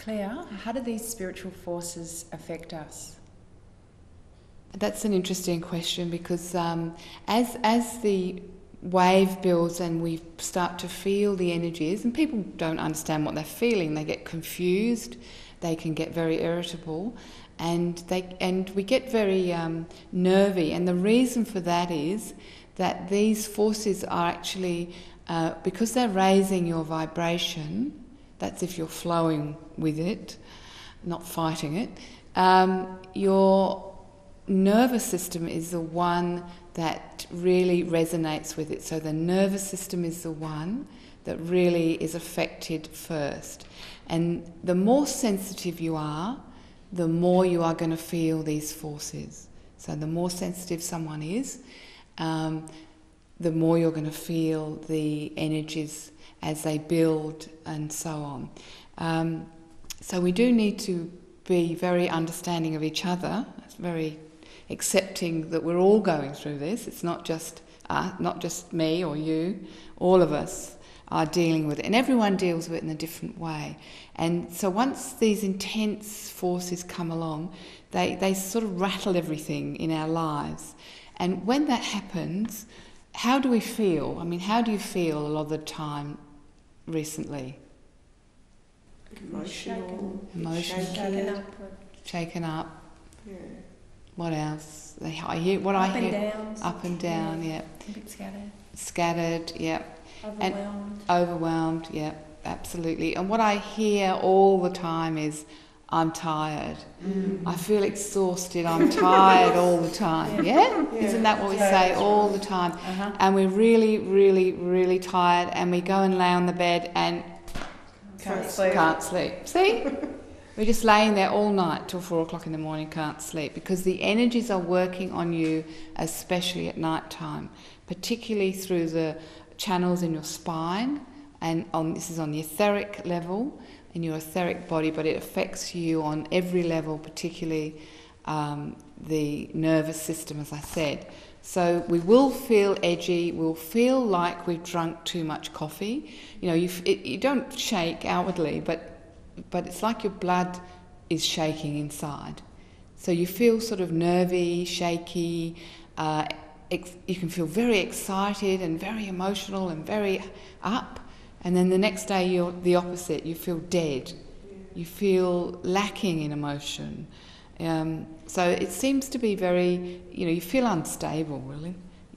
Claire, how do these spiritual forces affect us? That's an interesting question, because as the wave builds and we start to feel the energies, and people don't understand what they're feeling, they get confused, they can get very irritable, and we get very nervy. And the reason for that is that these forces are actually, because they're raising your vibration, that's if you're flowing with it, not fighting it, your nervous system is the one that really resonates with it. So the nervous system is the one that really is affected first. And the more sensitive you are, the more you are going to feel these forces. So the more sensitive someone is, the more you're going to feel the energies as they build and so on. So we do need to be very understanding of each other. It's very accepting that we're all going through this. It's not just me or you. All of us are dealing with it, and everyone deals with it in a different way. And so once these intense forces come along, they sort of rattle everything in our lives. And when that happens, how do we feel? I mean, how do you feel a lot of the time recently? Emotional. Shaken up. Yeah. What else? Up and down, yeah. A bit scattered. Scattered, yeah. Overwhelmed. Overwhelmed, yeah, absolutely. And what I hear all the time is, I'm tired. I feel exhausted. I'm tired all the time. Yeah? Isn't that what we say all the time? Uh-huh. And we're really, really, really tired, and we go and lay on the bed and can't sleep. See? We're just laying there all night till 4 o'clock in the morning, can't sleep, because the energies are working on you, especially at night time, particularly through the channels in your spine, and this is on the etheric level, in your etheric body, but it affects you on every level, particularly the nervous system, as I said. So we will feel edgy, we'll feel like we've drunk too much coffee. You know, you don't shake outwardly, but it's like your blood is shaking inside. So you feel sort of nervy, shaky, you can feel very excited and very emotional and very up, and then the next day you're the opposite, you feel dead, you feel lacking in emotion. So it seems to be very, you feel unstable really.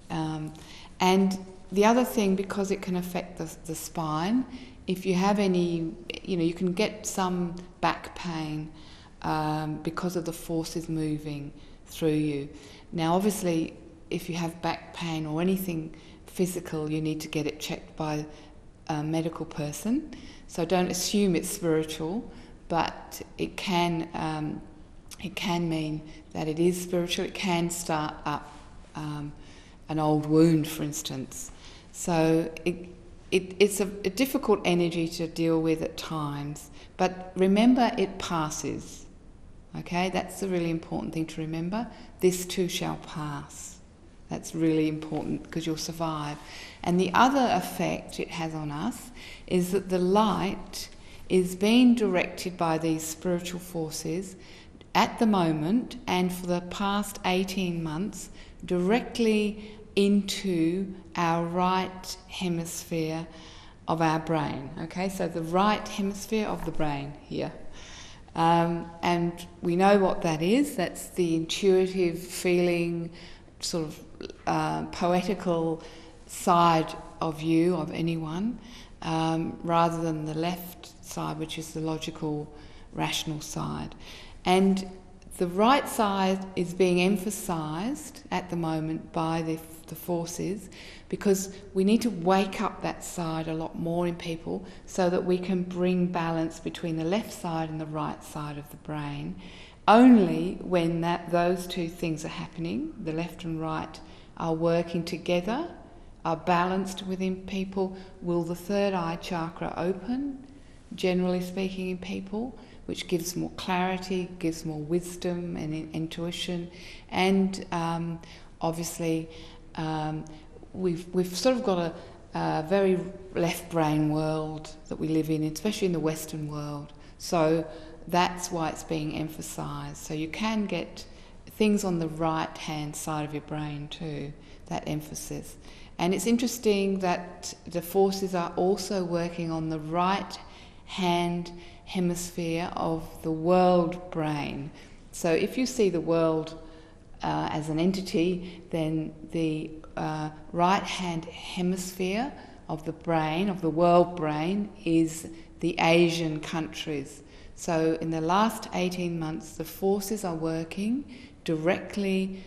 And the other thing, because it can affect the spine, if you have any, you can get some back pain because of the forces moving through you. Now obviously, if you have back pain or anything physical, you need to get it checked by a medical person. So don't assume it's spiritual, but it can mean that it is spiritual. It can start up an old wound, for instance. So it's a difficult energy to deal with at times, but remember, it passes. Okay, that's the really important thing to remember. This too shall pass. That's really important, because you'll survive. And the other effect it has on us is that the light is being directed by these spiritual forces at the moment and for the past 18 months directly into our right hemisphere of our brain. Okay, so the right hemisphere of the brain here. And we know what that is. That's the intuitive feeling, sort of poetical side of you, of anyone, rather than the left side, which is the logical, rational side. And the right side is being emphasised at the moment by the forces, because we need to wake up that side a lot more in people so that we can bring balance between the left side and the right side of the brain. Only when those two things are happening, the left and right are working together, are balanced within people, will the third eye chakra open, generally speaking, in people, which gives more clarity, gives more wisdom and intuition. And obviously we've sort of got a very left brain world that we live in, especially in the Western world. So that's why it's being emphasised. So you can get things on the right-hand side of your brain too, that emphasis. And it's interesting that the forces are also working on the right-hand hemisphere of the world brain. So if you see the world as an entity, then the right-hand hemisphere of the brain, of the world brain, is the Asian countries. So in the last 18 months, the forces are working directly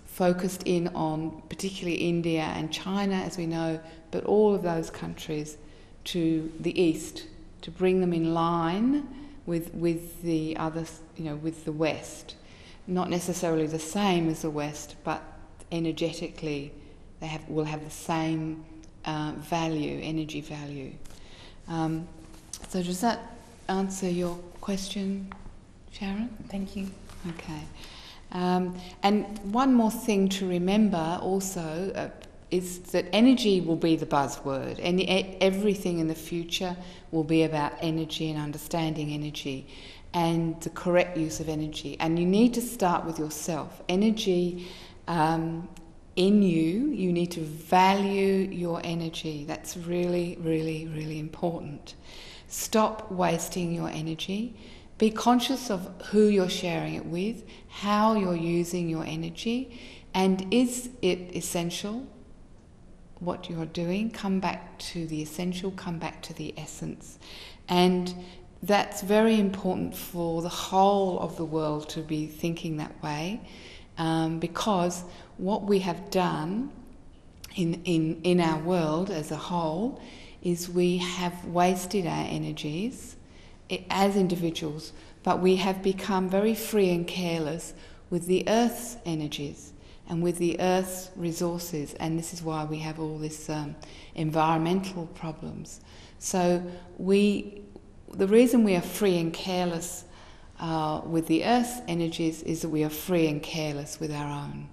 focused in on particularly India and China, as we know, but all of those countries to the east, to bring them in line with the others, with the West. Not necessarily the same as the West, but energetically they will have the same value, energy value. So does that answer your question, Sharon? Thank you. Okay. And one more thing to remember also is that energy will be the buzzword. Everything in the future will be about energy and understanding energy and the correct use of energy. And you need to start with yourself. Energy in you need to value your energy. That's really, really, really important. Stop wasting your energy. Be conscious of who you're sharing it with, how you're using your energy, and is it essential, what you're doing? Come back to the essential, come back to the essence. And that's very important for the whole of the world to be thinking that way, because what we have done in our world as a whole is we have wasted our energies as individuals, but we have become very free and careless with the Earth's energies and with the Earth's resources, and this is why we have all this environmental problems. So the reason we are free and careless with the Earth's energies is that we are free and careless with our own.